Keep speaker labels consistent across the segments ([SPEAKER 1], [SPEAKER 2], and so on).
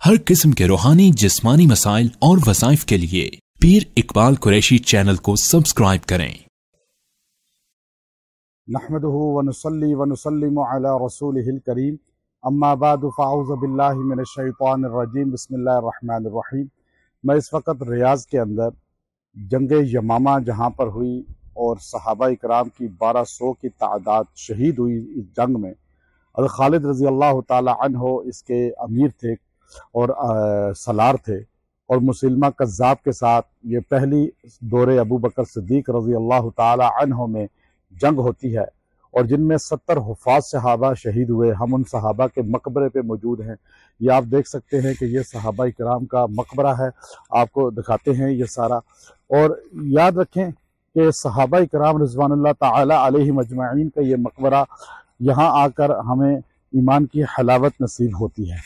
[SPEAKER 1] हर किस्म के रूहानी जिस्मानी मसाइल और वज़ाइफ के लिए पीर इकबाल कुरैशी चैनल को सब्सक्राइब करें।
[SPEAKER 2] नहमदुहु व नुसल्ली व नुसल्लिमु अला रसूलिहिल करीम, अम्मा बाद फ़अऊज़ु बिल्लाहि मिनश शैतानिर रजीम, बिस्मिल्लाहिर रहमानिर रहीम। मैं इस वक्त रियाज़ के अंदर जंग यमामा जहाँ पर हुई और सहाबा इकराम की 1200 की तादाद शहीद हुई इस जंग में। हज़रत खालिद रज़ी अल्लाह ताला अन्हो इसके अमीर थे और सलार थे, और मुसलमा कज़्ज़ाब के साथ ये पहली दौरे अबू बकर सिद्दीक़ रज़ी अल्लाह ताला अन्हो में जंग होती है, और जिनमें 70 हुफ़ाज़ सहाबा शहीद हुए। हम उन सहाबा के मकबरे पे मौजूद हैं। ये आप देख सकते हैं कि ये सहाबा इकराम का मकबरा है, आपको दिखाते हैं ये सारा। और याद रखें कि सहाबा इकराम रिज़वानुल्लाह ताला अलैहिम अजमईन का ये मकबरा, यहाँ आकर हमें ईमान की हलावत नसीब होती है।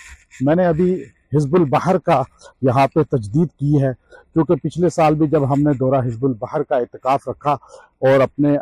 [SPEAKER 2] मैंने अभी हिज़्बुल बहर का यहाँ पे तजदीद की है, क्योंकि पिछले साल भी जब हमने दौरा हिज़्बुल बहर का इत्तिकाफ़ रखा और अपने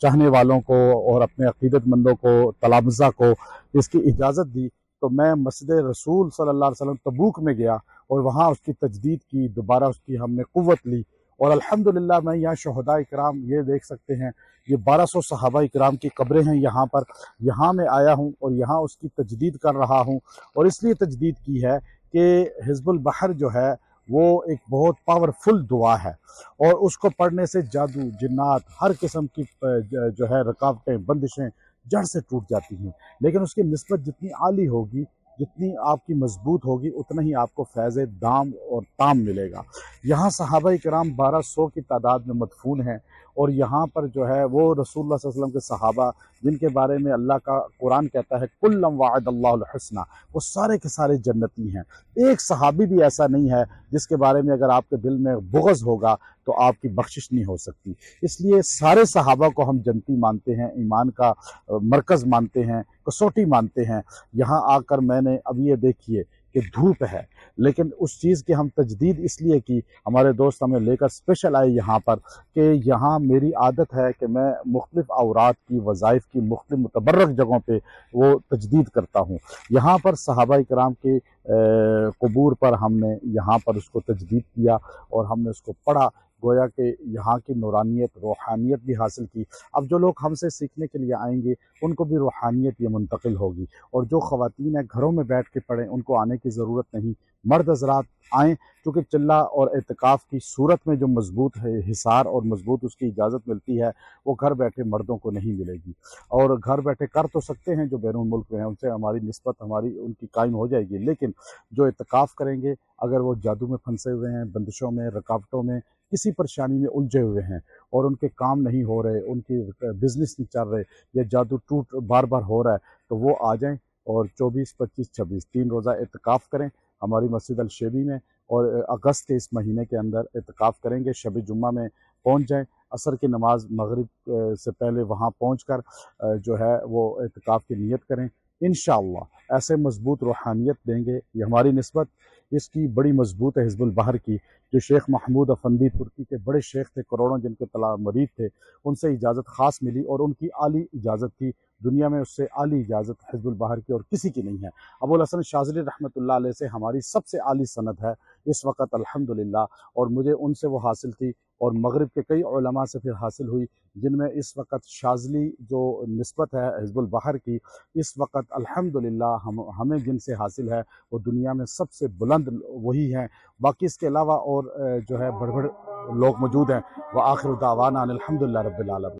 [SPEAKER 2] चाहने वालों को और अपने अक़ीदतमंदों को, तलामज़ा को इसकी इजाज़त दी, तो मैं मस्जिद रसूल सल्लल्लाहु अलैहि वसल्लम तबूक में गया और वहाँ उसकी तजदीद की, दोबारा उसकी हमने क़ुव्वत ली। और अल्हम्दुलिल्लाह मैं यहाँ शहदा इकराम, ये देख सकते हैं, ये 1200 सहाबा इकराम की कब्रें हैं यहाँ पर। यहाँ मैं आया हूँ और यहाँ उसकी तजदीद कर रहा हूँ, और इसलिए तजदीद की है कि हिज़्बुल बहर जो है वो एक बहुत पावरफुल दुआ है, और उसको पढ़ने से जादू, जिन्नात, हर किस्म की जो है रुकावटें, बंदिशें जड़ से टूट जाती हैं। लेकिन उसकी निस्बत जितनी आली होगी, जितनी आपकी मजबूत होगी, उतना ही आपको फैज़ दाम और ताम मिलेगा। यहाँ सहाबा इकराम 1200 की तादाद में मदफून हैं, और यहाँ पर जो है वो रसूलुल्लाह सल्लल्लाहु अलैहि वसल्लम के सहाबा, जिनके बारे में अल्लाह का कुरान कहता है कुल्लम वाअदल्लाहुल हुस्ना, वो सारे के सारे जन्नती हैं। एक सहाबी भी ऐसा नहीं है जिसके बारे में अगर आपके दिल में बुग़्ज़ होगा तो आपकी बख्शिश नहीं हो सकती। इसलिए सारे सहाबा को हम जन्नती मानते हैं, ईमान का मरकज़ मानते हैं, कसौटी मानते हैं। यहाँ आकर मैंने अब ये देखिए कि धूप है, लेकिन उस चीज़ की हम तजदीद इसलिए की, हमारे दोस्त हमें लेकर स्पेशल आए यहाँ पर, कि यहाँ मेरी आदत है कि मैं मुख्तलिफ़ औरात की, वज़ाइफ की मुख्तलिफ़ मुतबर्रक जगहों पे वो तजदीद करता हूँ। यहाँ पर सहाबा इकराम के क़ुबूर पर हमने यहाँ पर उसको तजदीद किया और हमने उसको पढ़ा, गोया कि यहाँ की नूरानियत, रूहानियत भी हासिल की। अब जो लोग हमसे सीखने के लिए आएंगे उनको भी रूहानियत ये मुंतकिल होगी, और जो ख़वातीन हैं घरों में बैठ के पढ़ें, उनको आने की ज़रूरत नहीं। मर्द हज़रात आएँ, क्योंकि चिल्ला और एतिकाफ़ की सूरत में जो मजबूत है हिसार और मजबूत उसकी इजाज़त मिलती है, वो घर बैठे मर्दों को नहीं मिलेगी। और घर बैठे कर तो सकते हैं जो बैरून मुल्क में हैं, उनसे हमारी निस्बत, हमारी उनकी कायम हो जाएगी, लेकिन जो एतिकाफ़ करेंगे, अगर वो जादू में फंसे हुए हैं, बंदिशों में, रुकावटों में, किसी परेशानी में उलझे हुए हैं और उनके काम नहीं हो रहे, उनकी बिज़नेस नहीं चल रहे, या जादू टूट बार बार हो रहा है, तो वो आ जाएं और 24, 25, 26 3 रोज़ा एतिकाफ़ करें हमारी मस्जिद अल शेबी में, और अगस्त के इस महीने के अंदर एतिकाफ़ करेंगे। शब जुम्मा में पहुँच जाएं, असर की नमाज मगरिब से पहले वहाँ पहुँचकर जो है वो एतिकाफ़ की नीयत करें। इंशाअल्लाह ऐसे मजबूत रूहानियत देंगे। ये हमारी निस्बत इसकी बड़ी मजबूत है हिज़्बुल बहर की, जो शेख महमूद अफंदी तुर्की के बड़े शेख थे, करोड़ों जिनके तला मरीद थे, उनसे इजाज़त ख़ास मिली, और उनकी आली इजाज़त थी। दुनिया में उससे आली इजाज़त हिज़्बुल बहर की और किसी की नहीं है। अबुल हसन शाज़ली रहमतुल्लाह अलैह से हमारी सबसे आली सनद है इस वक्त अल्हम्दुलिल्लाह, और मुझे उनसे वो हासिल थी, और मगरिब के कई उलमा से फिर हासिल हुई, जिनमें इस वक्त शाज़ली जो निस्बत है हिज़्बुल बहर की, इस वक्त अल्हम्दुलिल्लाह हमें जिनसे हासिल है वो दुनिया में सबसे बुलंद वही हैं। बाकी इसके अलावा और जो है बड़े बड़े लोग मौजूद हैं। व आखिर दावाना अनिल हम्दुलिल्लाहि रब्बिल आलमीन।